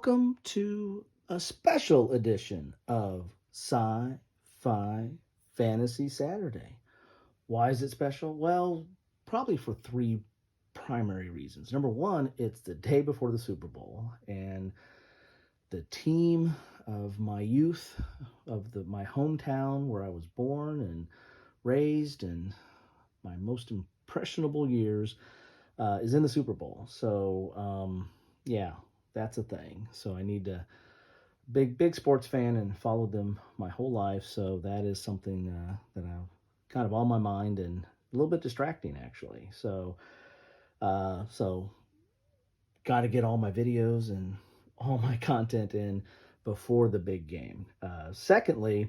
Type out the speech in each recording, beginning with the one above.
Welcome to a special edition of Sci-Fi Fantasy Saturday. Why is it special? Well, probably for three primary reasons. Number one, it's the day before the Super Bowl, and the team of my youth, my hometown where I was born and raised, and my most impressionable years, is in the Super Bowl. So, yeah, that's a thing. So I need to big sports fan and followed them my whole life. So that is something that I've kind of on my mind and a little bit distracting actually. So got to get all my videos and all my content in before the big game. Secondly,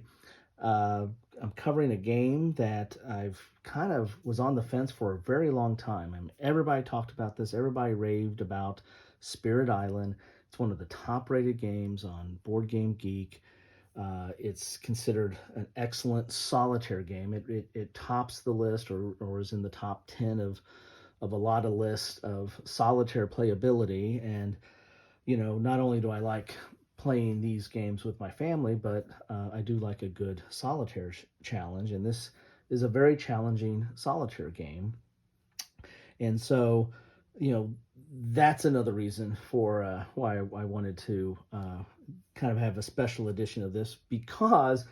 I'm covering a game that I've kind of was on the fence for a very long time. And everybody talked about this. Everybody raved about Spirit Island. It's one of the top-rated games on Board Game Geek. It's considered an excellent solitaire game. It tops the list or is in the top 10 of a lot of lists of solitaire playability. And, not only do I like playing these games with my family, but I do like a good solitaire challenge. And this is a very challenging solitaire game. And so, that's another reason for why I wanted to kind of have a special edition of this, because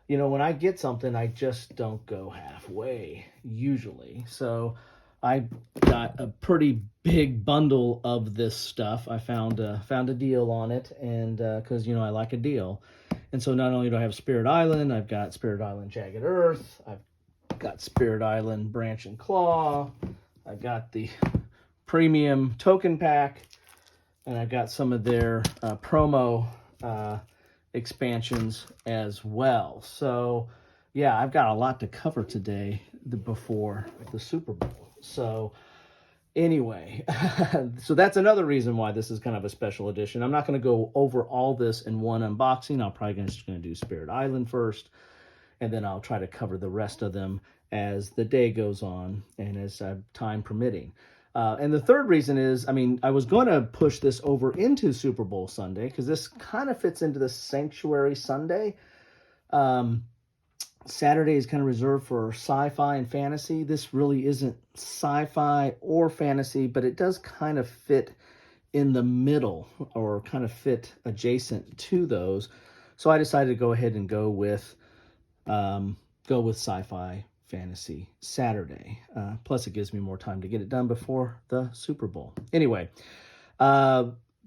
when I get something, I just don't go halfway usually. So I got a pretty big bundle of this stuff. I found a deal on it, and because I like a deal. And so not only do I have Spirit Island, I've got Spirit Island Jagged Earth, I've got Spirit Island Branch and Claw, I've got the premium token pack, and I've got some of their promo expansions as well. So yeah, I've got a lot to cover today before the Super Bowl. So anyway, so that's another reason why this is kind of a special edition. I'm not going to go over all this in one unboxing. I'm probably just going to do Spirit Island first, and then I'll try to cover the rest of them as the day goes on and as time permitting. And the third reason is, I was going to push this over into Super Bowl Sunday because this kind of fits into the Sanctuary Sunday. Saturday is kind of reserved for sci-fi and fantasy. This really isn't sci-fi or fantasy, but it does kind of fit in the middle or kind of fit adjacent to those. So I decided to go ahead and go with sci-fi fantasy Saturday. Plus it gives me more time to get it done before the Super Bowl. Anyway,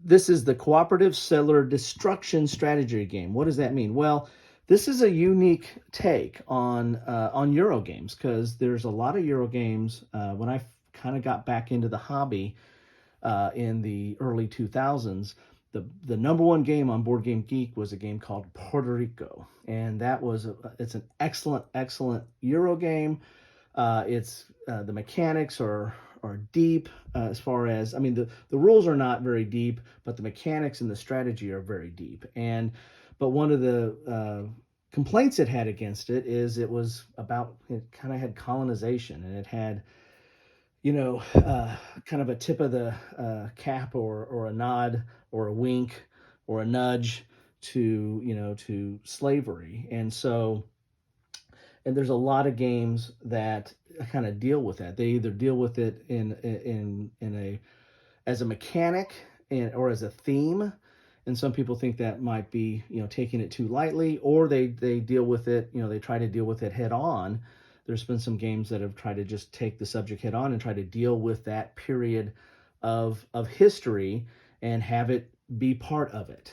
this is the Cooperative Settler Destruction Strategy game. What does that mean? Well, this is a unique take on Euro games, because there's a lot of Euro games. When I kind of got back into the hobby in the early 2000s, the number one game on Board Game Geek was a game called Puerto Rico, and it's an excellent Euro game. It's the mechanics are deep, as far as the rules are not very deep, but the mechanics and the strategy are very deep. But one of the complaints it had against it is it kind of had colonization, and it had kind of a tip of the cap or a nod or a wink or a nudge to slavery. And there's a lot of games that kind of deal with that. They either deal with it as a mechanic or as a theme. And some people think that might be, taking it too lightly, or they deal with it, they try to deal with it head on. There's been some games that have tried to just take the subject head on and try to deal with that period of history and have it be part of it,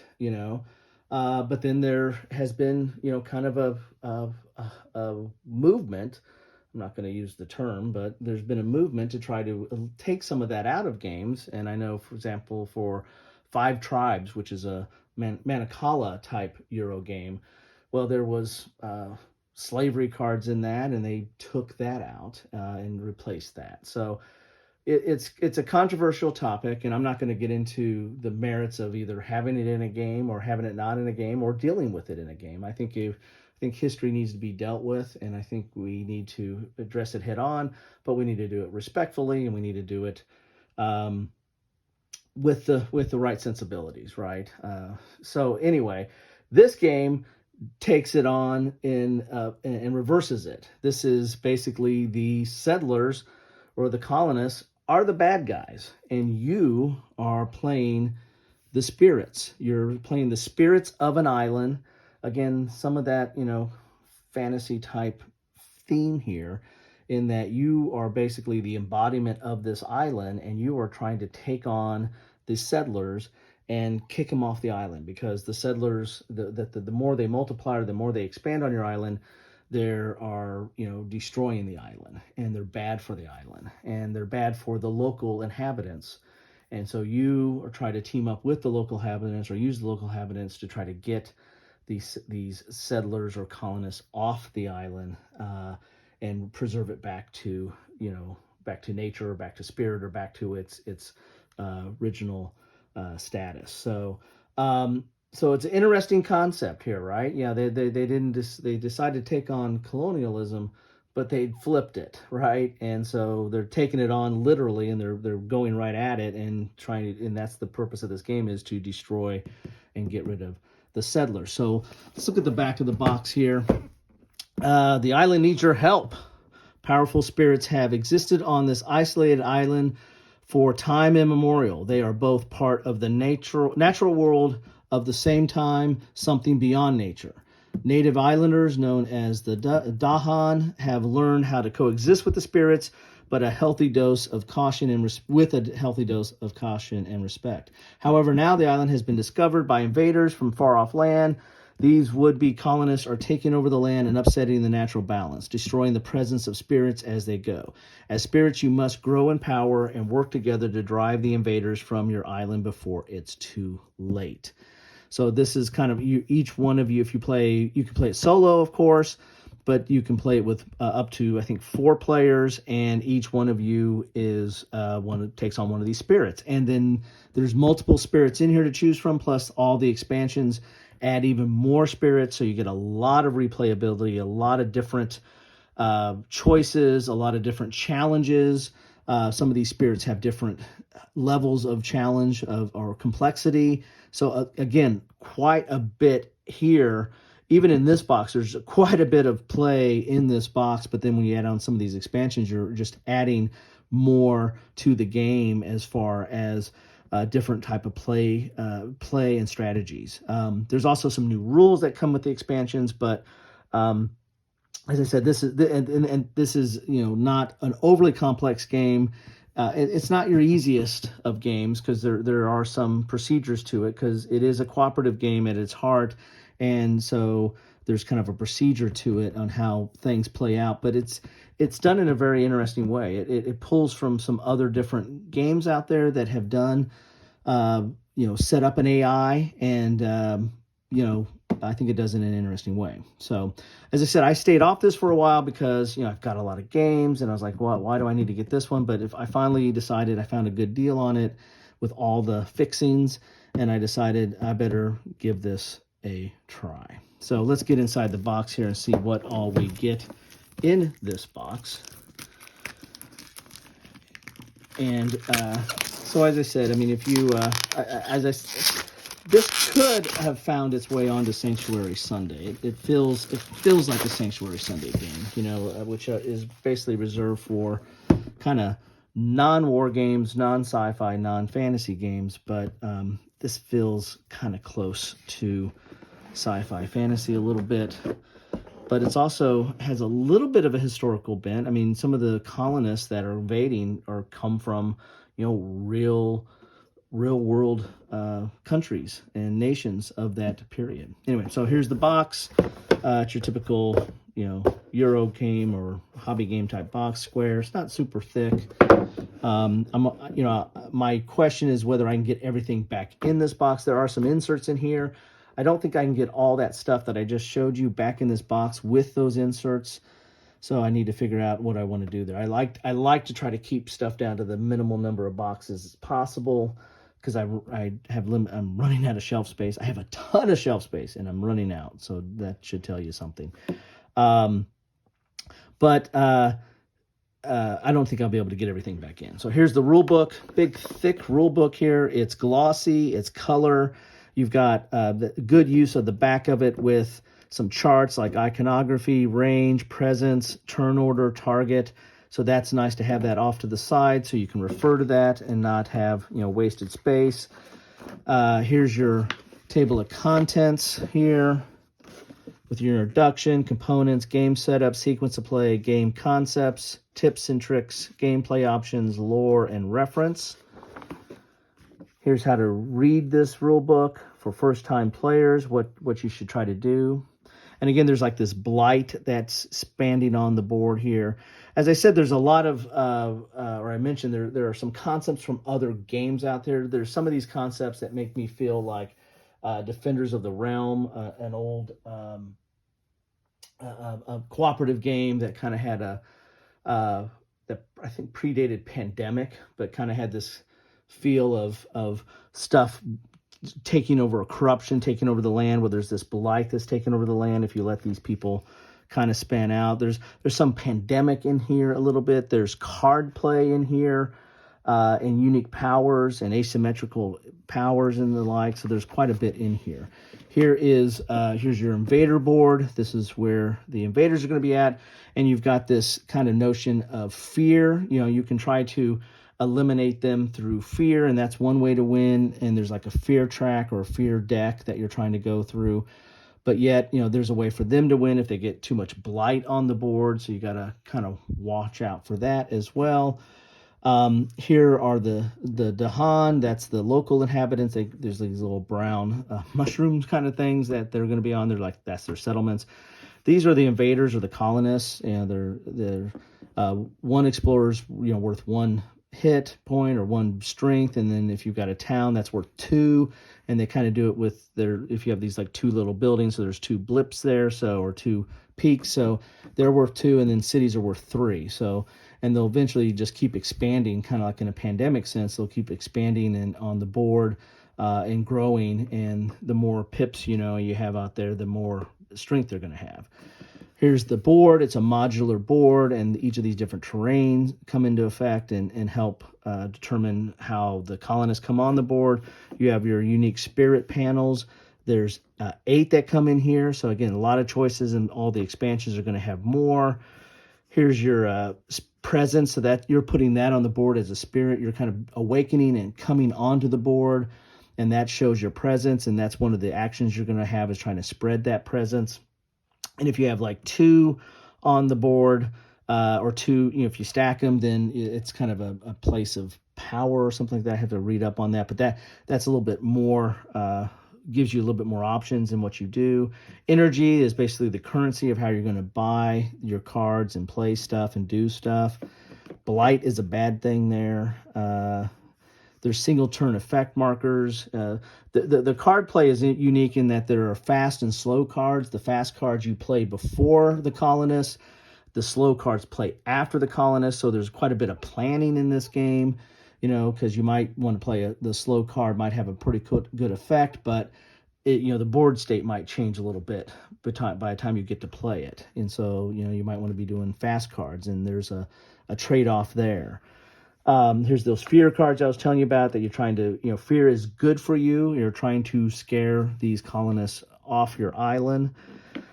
But then there has been, kind of a movement. I'm not going to use the term, but there's been a movement to try to take some of that out of games. And I know, for example, for Five Tribes, which is a Mancala type Euro game, well, there was slavery cards in that, and they took that out and replaced that. So it's a controversial topic, and I'm not going to get into the merits of either having it in a game or having it not in a game or dealing with it in a game. I think history needs to be dealt with, and I think we need to address it head on, but we need to do it respectfully, and we need to do it with the right sensibilities, right? So anyway, this game takes it on and reverses it. This is basically the settlers or the colonists are the bad guys, and you are playing the spirits. You're playing the spirits of an island. Again, some of that, fantasy type theme here, in that you are basically the embodiment of this island and you are trying to take on the settlers and kick them off the island, because the settlers, the more they multiply or the more they expand on your island, they are destroying the island, and they're bad for the island, and they're bad for the local inhabitants. And so you are trying to team up with the local inhabitants or use the local inhabitants to try to get these settlers or colonists off the island, and preserve it back to back to nature, or back to spirit, or back to its original status. So it's an interesting concept here, right? Yeah, they decided to take on colonialism, but they flipped it, right? And so they're taking it on literally, and they're going right at it and trying to, and that's the purpose of this game, is to destroy and get rid of the settlers. So let's look at the back of the box here. The island needs your help. Powerful spirits have existed on this isolated island for time immemorial. They are both part of the natural world of the same time, something beyond nature. Native islanders, known as the Dahan, have learned how to coexist with the spirits, but with a healthy dose of caution and respect. However, now the island has been discovered by invaders from far off land. These would-be colonists are taking over the land and upsetting the natural balance, destroying the presence of spirits as they go. As spirits, you must grow in power and work together to drive the invaders from your island before it's too late. So this is kind of each one of you. If you can play it solo, of course, but you can play it with up to, I think, 4 players, and each one of you is takes on one of these spirits. And then there's multiple spirits in here to choose from, plus all the expansions add even more spirits, so you get a lot of replayability, a lot of different choices, a lot of different challenges. Some of these spirits have different levels of challenge or complexity. So again, quite a bit here. Even in this box, there's quite a bit of play in this box, but then when you add on some of these expansions, you're just adding more to the game as far as different type of play and strategies. There's also some new rules that come with the expansions, but as I said, this is not an overly complex game. It's not your easiest of games, because there are some procedures to it, because it is a cooperative game at its heart, and so there's kind of a procedure to it on how things play out. But it's done in a very interesting way. It pulls from some other different games out there that have done set up an AI, and I think it does it in an interesting way. So, as I said, I stayed off this for a while because, I've got a lot of games, and I was like, well, why do I need to get this one? But if I finally decided I found a good deal on it with all the fixings, and I decided I better give this a try. So let's get inside the box here and see what all we get in this box. And so as I said, I mean, if you, this could have found its way onto Sanctuary Sunday. It feels like a Sanctuary Sunday game, which is basically reserved for kind of non-war games, non-sci-fi, non-fantasy games. But this feels kind of close to sci-fi fantasy a little bit. But it's also has a little bit of a historical bent. I mean, some of the colonists that are invading come from, real world countries and nations of that period. Anyway, so here's the box. It's your typical, Euro game or hobby game type box, square. It's not super thick. My question is whether I can get everything back in this box. There are some inserts in here. I don't think I can get all that stuff that I just showed you back in this box with those inserts. So I need to figure out what I want to do there. I like to try to keep stuff down to the minimal number of boxes as possible, because I'm running out of shelf space. I have a ton of shelf space, and I'm running out. So that should tell you something. But I don't think I'll be able to get everything back in. So here's the rule book, big thick rule book here. It's glossy, it's color. You've got the good use of the back of it with some charts like iconography, range, presence, turn order, target. So that's nice to have that off to the side so you can refer to that and not have, wasted space. Here's your table of contents here with your introduction, components, game setup, sequence of play, game concepts, tips and tricks, gameplay options, lore, and reference. Here's how to read this rule book for first-time players, what you should try to do. And again, there's like this blight that's expanding on the board here. As I said, there's a lot of, or I mentioned, there are some concepts from other games out there. There's some of these concepts that make me feel like Defenders of the Realm, an old a cooperative game that kind of had that I think predated Pandemic, but kind of had this feel of stuff taking over, corruption taking over the land, where there's this blight that's taking over the land if you let these people kind of span out. There's some Pandemic in here a little bit. There's card play in here, and unique powers and asymmetrical powers and the like. So there's quite a bit in here. Here's your invader board. This is where the invaders are going to be at. And you've got this kind of notion of fear. You can try to eliminate them through fear, and that's one way to win. And there's like a fear track or a fear deck that you're trying to go through. But yet, there's a way for them to win if they get too much blight on the board. So you got to kind of watch out for that as well. Here are the Dahan, that's the local inhabitants. There's these little brown mushrooms kind of things that they're going to be on. They're like, that's their settlements. These are the invaders or the colonists, and they're one explorer's worth 1 hit point or 1 strength, and then if you've got a town, that's worth 2. And they kind of do it with if you have these like 2 little buildings, so there's 2 blips there, or 2 peaks, so they're worth 2, and then cities are worth 3. So, and they'll eventually just keep expanding, kind of like in a Pandemic sense. They'll keep expanding and on the board and growing, and the more pips you have out there, the more strength they're going to have. Here's the board. It's a modular board, and each of these different terrains come into effect and help determine how the colonists come on the board. You have your unique spirit panels. There's 8 that come in here. So again, a lot of choices, and all the expansions are going to have more. Here's your presence, so that you're putting that on the board as a spirit. You're kind of awakening and coming onto the board, and that shows your presence, and that's one of the actions you're going to have, is trying to spread that presence. And if you have like 2 on the board, or 2, if you stack them, then it's kind of a place of power or something like that. I have to read up on that, but that's a little bit more, gives you a little bit more options in what you do. Energy is basically the currency of how you're going to buy your cards and play stuff and do stuff. Blight is a bad thing there. There's single turn effect markers. The card play is unique in that there are fast and slow cards. The fast cards you play before the colonists. The slow cards play after the colonists. So there's quite a bit of planning in this game, because you might want to play the slow card might have a pretty good effect, but the board state might change a little bit by the time you get to play it. And so, you might want to be doing fast cards, and there's a trade-off there. Here's those fear cards I was telling you about, that you're trying to, fear is good for you. You're trying to scare these colonists off your island.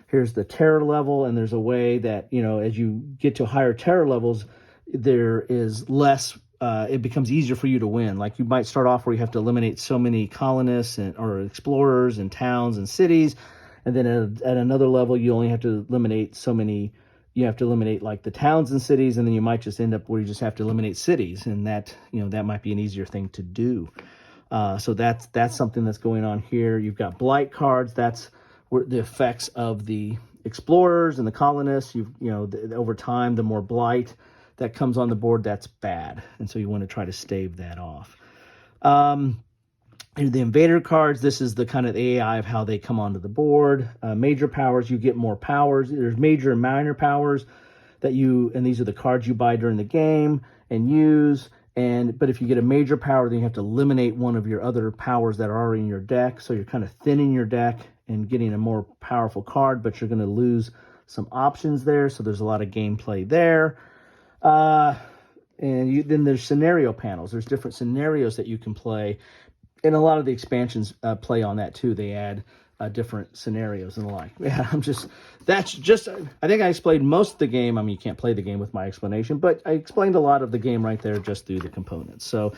Here's the terror level, and there's a way that, as you get to higher terror levels, there is less, it becomes easier for you to win. Like, you might start off where you have to eliminate so many colonists or explorers and towns and cities, and then at another level, you only have to eliminate so many. You have to eliminate like the towns and cities, and then you might just end up where you just have to eliminate cities, and that that might be an easier thing to do. So that's something that's going on here. You've got blight cards. That's where the effects of the explorers and the colonists. Over time, the more blight that comes on the board, that's bad, and so you want to try to stave that off. The invader cards, this is the kind of AI of how they come onto the board. Major powers, you get more powers. There's major and minor powers and these are the cards you buy during the game and use. But if you get a major power, then you have to eliminate one of your other powers that are already in your deck. So you're kind of thinning your deck and getting a more powerful card, but you're going to lose some options there. So there's a lot of gameplay there. Uh, then there's scenario panels. There's different scenarios that you can play, and a lot of the expansions play on that too. They add different scenarios and the like. Yeah, that's just. I think I explained most of the game. I mean, you can't play the game with my explanation, but I explained a lot of the game right there just through the components. So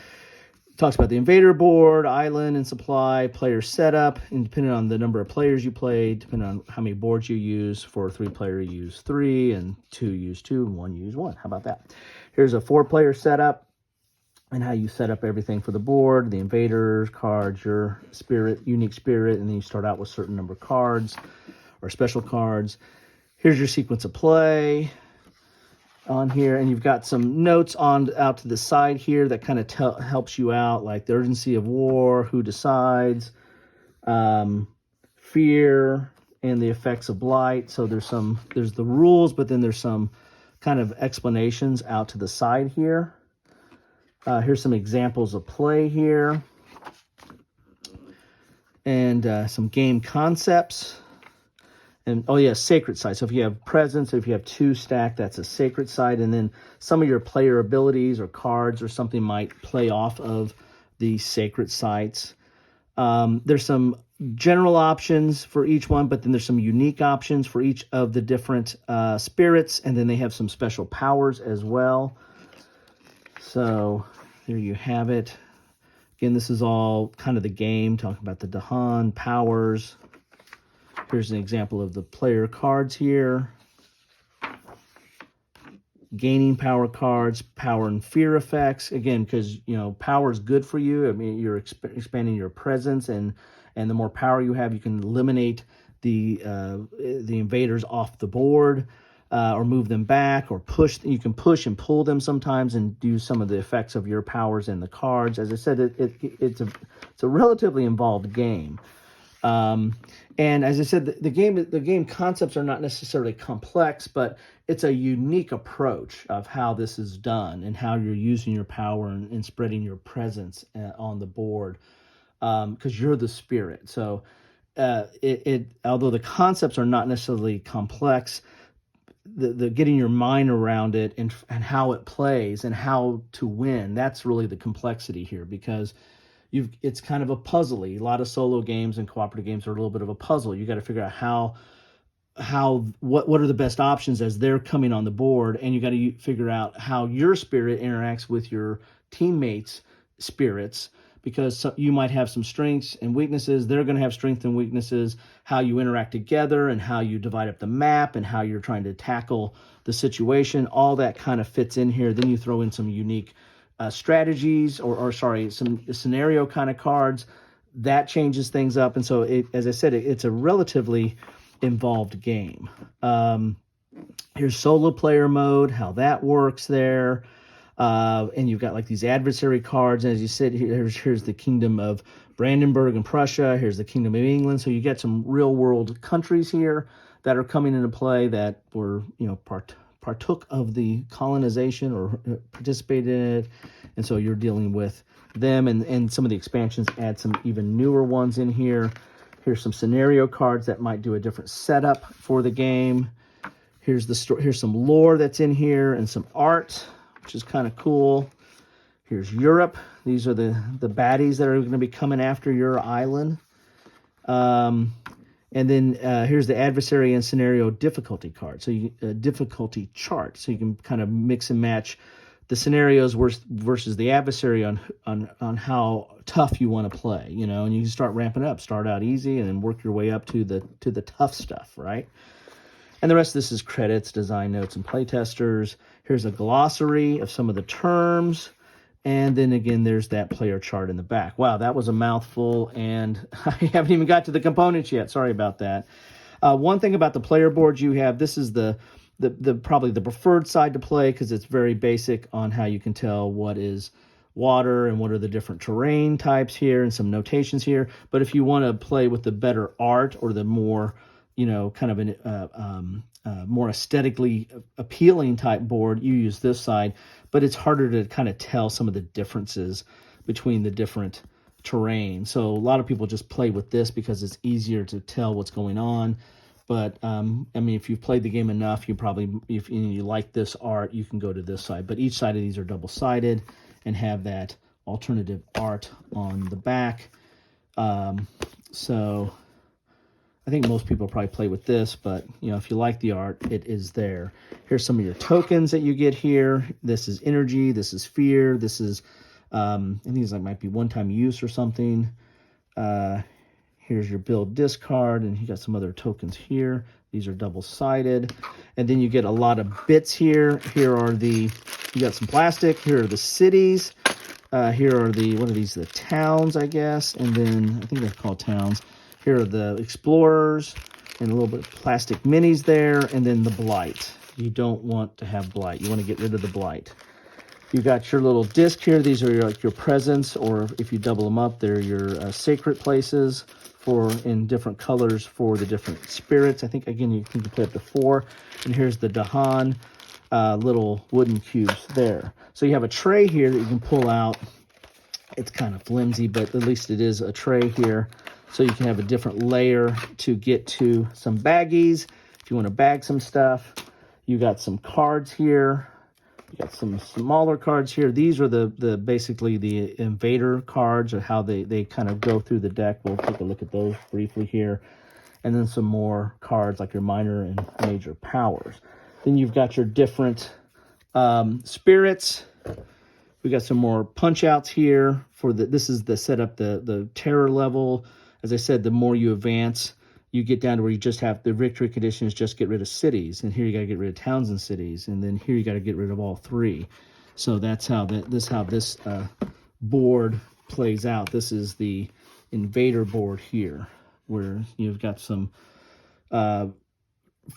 talks about the invader board, island and supply, player setup, and depending on the number of players you play, depending on how many boards you use. For a 3-player, you use 3, and 2 use 2, and 1 use 1. How about that? Here's a 4-player setup and how you set up everything for the board, the invaders, cards, your spirit, unique spirit, and then you start out with a certain number of cards or special cards. Here's your sequence of play on here, and you've got some notes on out to the side here that kind of helps you out, like the urgency of war, who decides, fear, and the effects of blight. So there's the rules, but then there's some kind of explanations out to the side here. Here's some examples of play here, and some game concepts. And oh yeah, sacred site. So if you have presence, if you have 2 stacked, that's a sacred site. And then some of your player abilities or cards or something might play off of the sacred sites. There's some general options for each one, but then there's some unique options for each of the different spirits. And then they have some special powers as well. So there you have it. Again, this is all kind of the game, talking about the Dahan powers. Here's an example of the player cards here. Gaining power cards, power and fear effects. Again, because, power is good for you. I mean, you're expanding your presence, and the more power you have, you can eliminate the invaders off the board, or move them back, or push. You can push and pull them sometimes and do some of the effects of your powers in the cards. As I said, it's a relatively involved game. And as I said, the game concepts are not necessarily complex, but it's a unique approach of how this is done and how you're using your power and spreading your presence on the board, because you're the spirit. So although the concepts are not necessarily complex, the getting your mind around it and how it plays and how to win, that's really the complexity here, because it's kind of a puzzly. A lot of solo games and cooperative games are a little bit of a puzzle. You got to figure out what are the best options as they're coming on the board, and you got to figure out how your spirit interacts with your teammates' spirits, because you might have some strengths and weaknesses. They're going to have strengths and weaknesses. How you interact together and how you divide up the map and how you're trying to tackle the situation. All that kind of fits in here. Then you throw in some unique strategies, some scenario kind of cards that changes things up. And so, as I said, it's a relatively involved game. Here's solo player mode, how that works there. And you've got like these adversary cards. And as you said, here's the Kingdom of Brandenburg and Prussia. Here's the Kingdom of England. So you get some real world countries here that are coming into play that were, partook of the colonization or participated in it, and so you're dealing with them, and some of the expansions add some even newer ones in here. Here's some scenario cards that might do a different setup for the game. Here's some lore that's in here and some art, which is kind of cool. Here's Europe. These are the baddies that are going to be coming after your island. And then here's the adversary and scenario difficulty card. So difficulty chart. So you can kind of mix and match the scenarios versus the adversary on how tough you want to play, and you can start ramping up, start out easy and then work your way up to the tough stuff, right? And the rest of this is credits, design notes, and playtesters. Here's a glossary of some of the terms. And then again, there's that player chart in the back. Wow, that was a mouthful, and I haven't even got to the components yet. Sorry about that. One thing about the player boards you have, this is the probably the preferred side to play, because it's very basic on how you can tell what is water and what are the different terrain types here, and some notations here. But if you want to play with the better art or the more, kind of an more aesthetically appealing type board, you use this side. But it's harder to kind of tell some of the differences between the different terrain. So a lot of people just play with this because it's easier to tell what's going on. But I mean, if you've played the game enough, you probably, if you like this art, you can go to this side. But each side of these are double-sided and have that alternative art on the back. So I think most people probably play with this, but you know, if you like the art, it is there. Here's some of your tokens that you get here. This is energy. This is fear. This is, I think it's like might be one-time use or something. Here's your build discard, and you got some other tokens here. These are double-sided. And then you get a lot of bits here. Here are the, you got some plastic. Here are the cities. Here are the, what are these? The towns, I guess. And then, I think they're called towns. Here are the explorers, and a little bit of plastic minis there. And then the blight. You don't want to have blight. You want to get rid of the blight. You got your little disc here. These are like your presents, or if you double them up, they're your sacred places for in different colors for the different spirits. I think, again, you can play up to 4. And here's the Dahan little wooden cubes there. So you have a tray here that you can pull out. It's kind of flimsy, but at least it is a tray here. So you can have a different layer to get to some baggies if you want to bag some stuff. You got some cards here. You got some smaller cards here. These are the basically the invader cards, or how they kind of go through the deck. We'll take a look at those briefly here. And then some more cards like your minor and major powers. Then you've got your different spirits. We got some more punch outs here for the, this is the setup, the terror level. As I said, the more you advance, you get down to where you just have the victory conditions, just get rid of cities. And here you got to get rid of towns and cities. And then here you got to get rid of all 3. So that's how this board plays out. This is the invader board here, where you've got some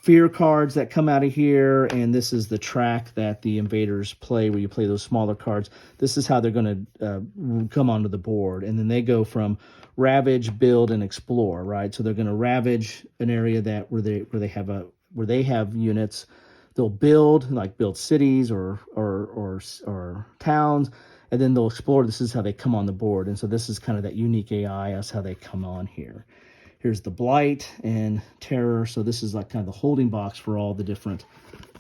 fear cards that come out of here, and this is the track that the invaders play, where you play those smaller cards. This is how they're going to come onto the board, and then they go from ravage, build, and explore, right? So they're going to ravage an area that where they have units. They'll build, like build cities or towns, and then they'll explore. This is how they come on the board, and so this is kind of that unique AI. That's how they come on here. Here's the blight and terror. So this is like kind of the holding box for all the different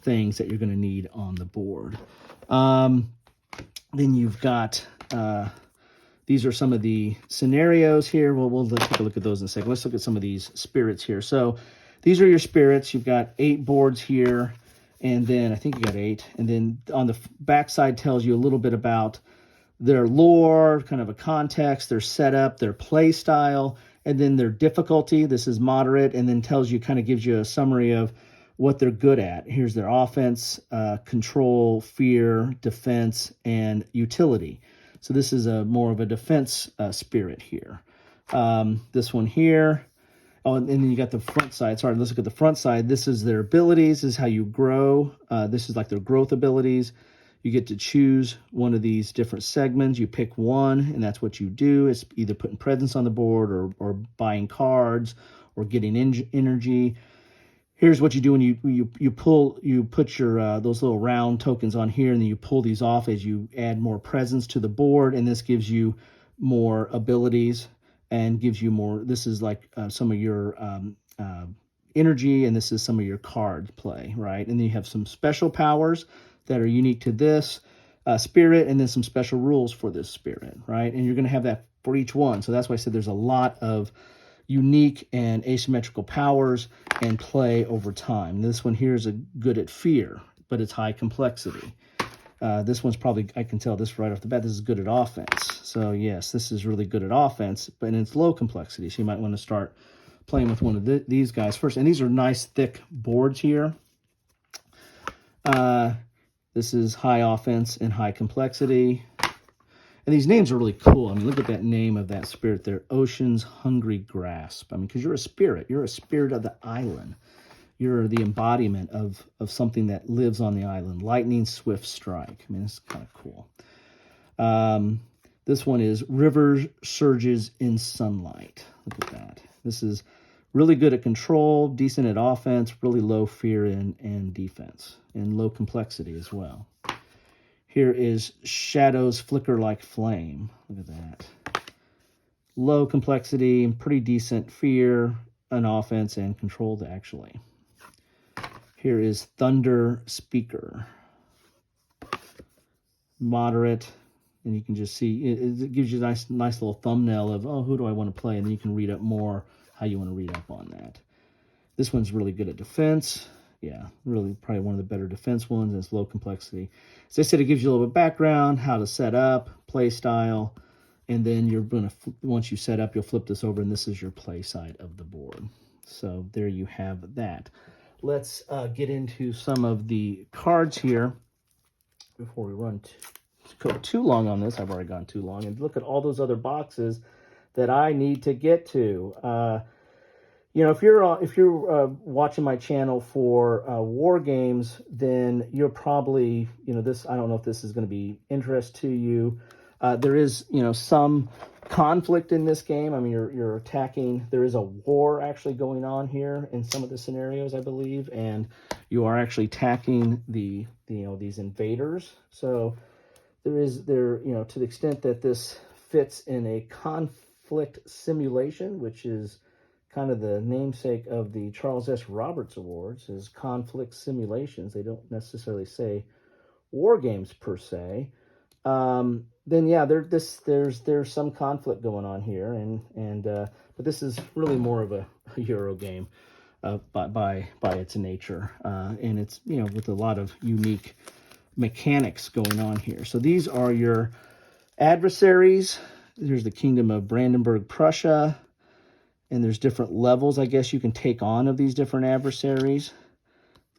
things that you're going to need on the board. Then you've got, these are some of the scenarios here. We'll take a look at those in a second. Let's look at some of these spirits here. So these are your spirits. You've got 8 boards here. And then I think you got 8. And then on the backside tells you a little bit about their lore, kind of a context, their setup, their play style, and then their difficulty. This is moderate, and then tells you, kind of gives you a summary of what they're good at. Here's their offense, control, fear, defense, and utility. So this is a more of a defense spirit here. This one here. Oh, and then you got the front side. Sorry, let's look at the front side. This is their abilities. This is how you grow. This is like their growth abilities. You get to choose one of these different segments. You pick one, and that's what you do. It's either putting presence on the board, or buying cards, or getting energy. Here's what you do when you put your those little round tokens on here, and then you pull these off as you add more presence to the board, and this gives you more abilities and gives you more. This is like some of your energy, and this is some of your card play, right? And then you have some special powers that are unique to this spirit, and then some special rules for this spirit, right? And you're going to have that for each one. So that's why I said there's a lot of unique and asymmetrical powers and play over time. This one here is good at fear, but it's high complexity. This one's probably, I can tell this right off the bat, this is good at offense. So yes, this is really good at offense, but it's low complexity. So you might want to start playing with one of these guys first. And these are nice thick boards here. This is high offense and high complexity. And these names are really cool. I mean, look at that name of that spirit there, Ocean's Hungry Grasp. I mean, because you're a spirit. You're a spirit of the island. You're the embodiment of something that lives on the island. Lightning Swift Strike. I mean, it's kind of cool. This one is River Surges in Sunlight. Look at that. This is really good at control, decent at offense, really low fear and defense, and low complexity as well. Here is Shadows Flicker Like Flame. Look at that. Low complexity, pretty decent fear, an offense and controlled, actually. Here is Thunder Speaker. Moderate, and you can just see, it gives you a nice little thumbnail of, oh, who do I want to play? And then you can read up more how you want to read up on that. This one's really good at defense. Yeah, really probably one of the better defense ones, and it's low complexity. As I said, it gives you a little bit of background, how to set up, play style, and then you're going to, once you set up, you'll flip this over, and this is your play side of the board. So there you have that. Let's get into some of the cards here before we go too long on this. I've already gone too long. And look at all those other boxes that I need to get to. You know, if you're watching my channel for war games, then you're probably, you know, this, I don't know if this is going to be interest to you. There is, you know, some conflict in this game. I mean, you're attacking. There is a war actually going on here in some of the scenarios, I believe, and you are actually attacking the you know, these invaders. So you know, to the extent that this fits in a conflict simulation, which is kind of the namesake of the Charles S. Roberts Awards, is conflict simulations. They don't necessarily say war games per se. Then yeah, there's some conflict going on here, but this is really more of a Euro game by its nature, and it's, you know, with a lot of unique mechanics going on here. So these are your adversaries. Here's the Kingdom of Brandenburg, Prussia, and there's different levels, I guess, you can take on of these different adversaries.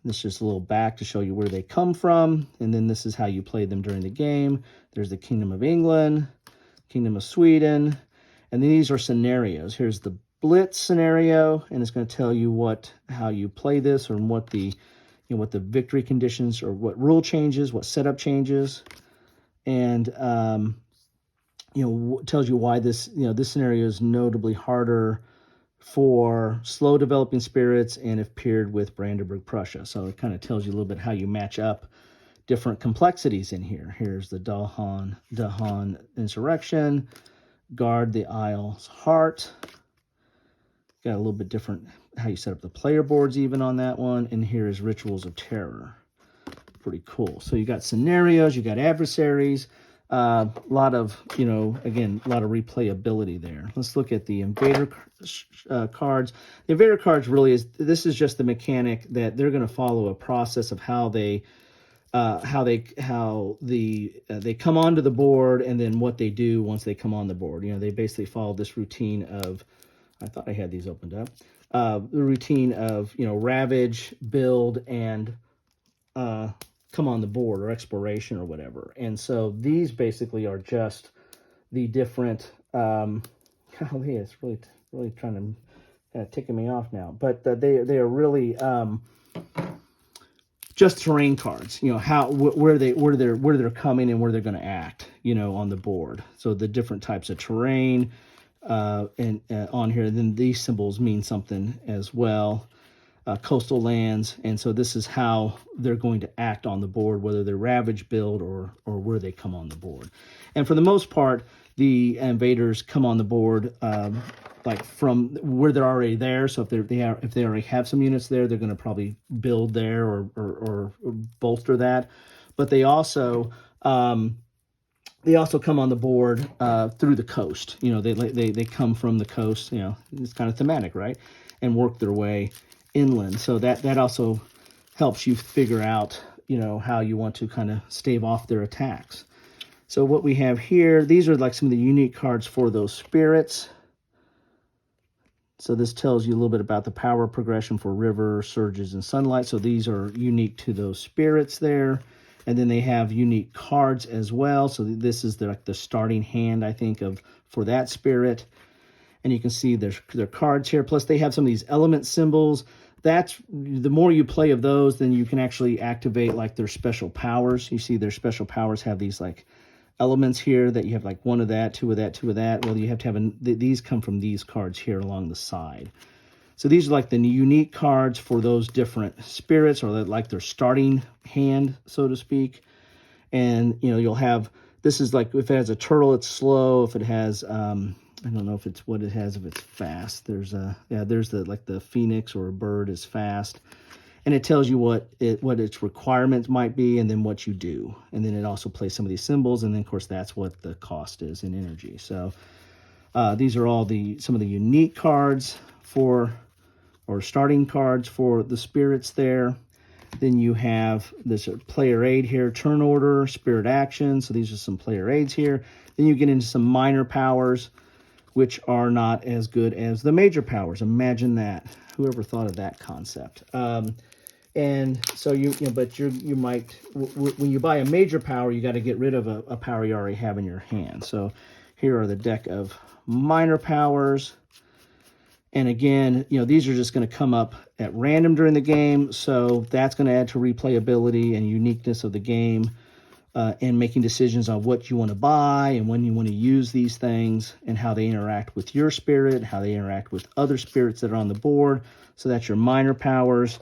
This is just a little back to show you where they come from, and then this is how you play them during the game. There's the Kingdom of England, Kingdom of Sweden, and these are scenarios. Here's the Blitz scenario, and it's going to tell you how you play this, or what the, you know, what the victory conditions, or what rule changes, what setup changes, and you know, tells you why this, you know, this scenario is notably harder for slow developing spirits and if paired with Brandenburg Prussia. So it kind of tells you a little bit how you match up different complexities in here. Here's the Dahan Insurrection, Guard the Isle's Heart. Got a little bit different how you set up the player boards even on that one. And here is Rituals of Terror. Pretty cool. So you got scenarios, you got adversaries, a lot of, you know, again, a lot of replayability there. Let's look at the Invader cards. The Invader cards really is, this is just the mechanic that they're going to follow a process of how they come onto the board, and then what they do once they come on the board. You know, they basically follow this routine of, I thought I had these opened up, the routine of, you know, ravage, build, and come on the board, or exploration, or whatever. And so these basically are just the different, golly, it's really trying to ticking me off now, but they are really just terrain cards, you know, where they're coming and where they're going to act, you know, on the board. So the different types of terrain and on here, then these symbols mean something as well. Coastal lands, and so this is how they're going to act on the board, whether they're ravage, build, or where they come on the board. And for the most part, the invaders come on the board like from where they're already there. So if they already have some units there, they're going to probably build there or bolster that. But they also come on the board through the coast. You know, they come from the coast. You know, it's kind of thematic, right? And work their way inland. So that also helps you figure out, you know, how you want to kind of stave off their attacks. So what we have here, these are like some of the unique cards for those spirits. So this tells you a little bit about the power progression for river, surges, and sunlight. So these are unique to those spirits there. And then they have unique cards as well. So this is like the starting hand, I think, for that spirit. And you can see their cards here. Plus they have some of these element symbols. That's, the more you play of those, then you can actually activate like their special powers. You see their special powers have these like elements here that you have, like one of that, two of that, two of that. Well, you have to have these come from these cards here along the side. So these are like the unique cards for those different spirits, or like their starting hand, so to speak. And, you know, you'll have, this is like, if it has a turtle, it's slow. If it has I don't know if it's what it has, if it's fast. There's there's like the phoenix or a bird is fast. And it tells you what its requirements might be, and then what you do. And then it also plays some of these symbols, and then of course that's what the cost is in energy. So these are all some of the unique cards or starting cards for the spirits there. Then you have this player aid here, turn order, spirit action. So these are some player aids here. Then you get into some minor powers, which are not as good as the major powers. Imagine that. Whoever thought of that concept? And so but you might, when you buy a major power, you got to get rid of a power you already have in your hand. So here are the deck of minor powers. And again, these are just going to come up at random during the game. So that's going to add to replayability and uniqueness of the game, and making decisions on what you want to buy and when you want to use these things and how they interact with your spirit, how they interact with other spirits that are on the board. So that's your minor powers.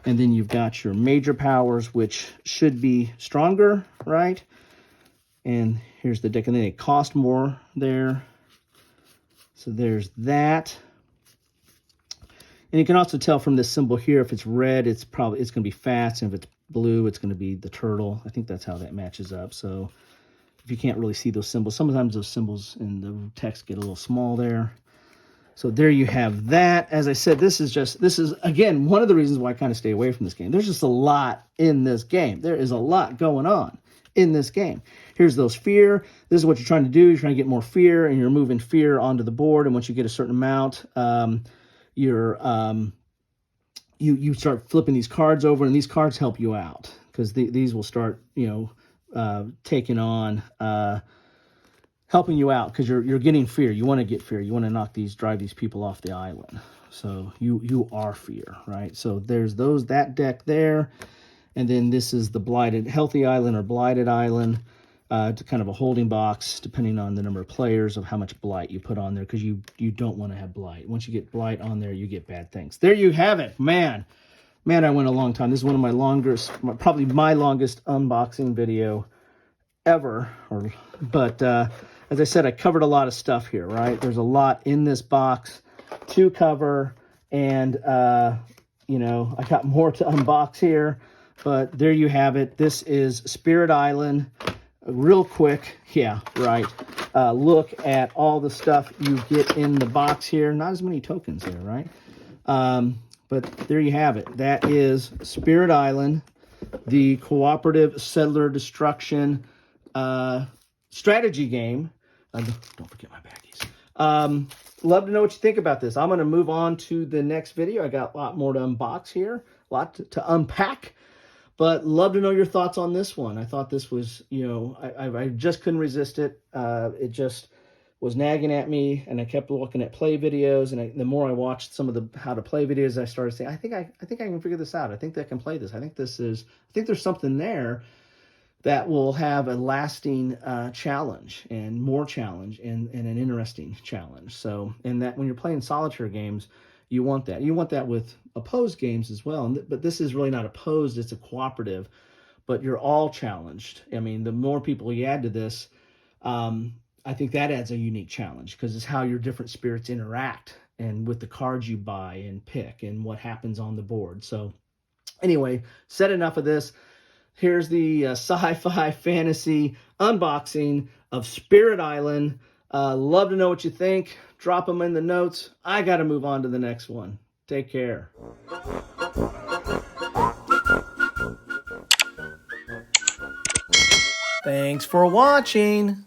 And then you've got your major powers, which should be stronger, right? And here's the deck, and then they cost more there. So there's that. And you can also tell from this symbol here, if it's red, it's going to be fast, and if it's blue, it's going to be the turtle. I think that's how that matches up. So if you can't really see those symbols, sometimes those symbols in the text get a little small there. So there you have that. As I said, this is again one of the reasons why I kind of stay away from this game. There's just a lot in this game. There is a lot going on in this game. Here's those fear. This is what you're trying to do. You're trying to get more fear, and you're moving fear onto the board. And once you get a certain amount, you start flipping these cards over, and these cards help you out because these will start taking on helping you out because you're getting fear. You want to get fear. You want to drive these people off the island. So you are fear, right? So there's that deck there, and then this is the blighted healthy island or blighted island. To kind of a holding box, depending on the number of players, of how much blight you put on there, because you don't want to have blight. Once you get blight on there, you get bad things. There you have it, man. I went a long time. This is one of my longest, probably my longest unboxing video ever. But as I said, I covered a lot of stuff here, right? There's a lot in this box to cover, and I got more to unbox here. But there you have it. This is Sprit Island. Real quick, yeah, right. Look at all the stuff you get in the box here. Not as many tokens there, right? But there you have it. That is Sprit Island, the cooperative settler destruction strategy game. Don't forget my baggies. Love to know what you think about this. I'm going to move on to the next video. I got a lot more to unbox here, a lot to unpack. But love to know your thoughts on this one. I thought this was, I just couldn't resist it. It just was nagging at me, and I kept looking at play videos. And the more I watched some of the how to play videos, I started saying, I think I can figure this out. I think I can play this. I think there's something there that will have a lasting challenge and more challenge and an interesting challenge. So, and that when you're playing solitaire games, you want that. You want that with opposed games as well. But this is really not opposed. It's a cooperative. But you're all challenged. I mean, the more people you add to this, I think that adds a unique challenge because it's how your different spirits interact and with the cards you buy and pick and what happens on the board. So anyway, said enough of this. Here's the sci-fi fantasy unboxing of Sprit Island. Love to know what you think. Drop them in the notes. I got to move on to the next one. Take care. Thanks for watching.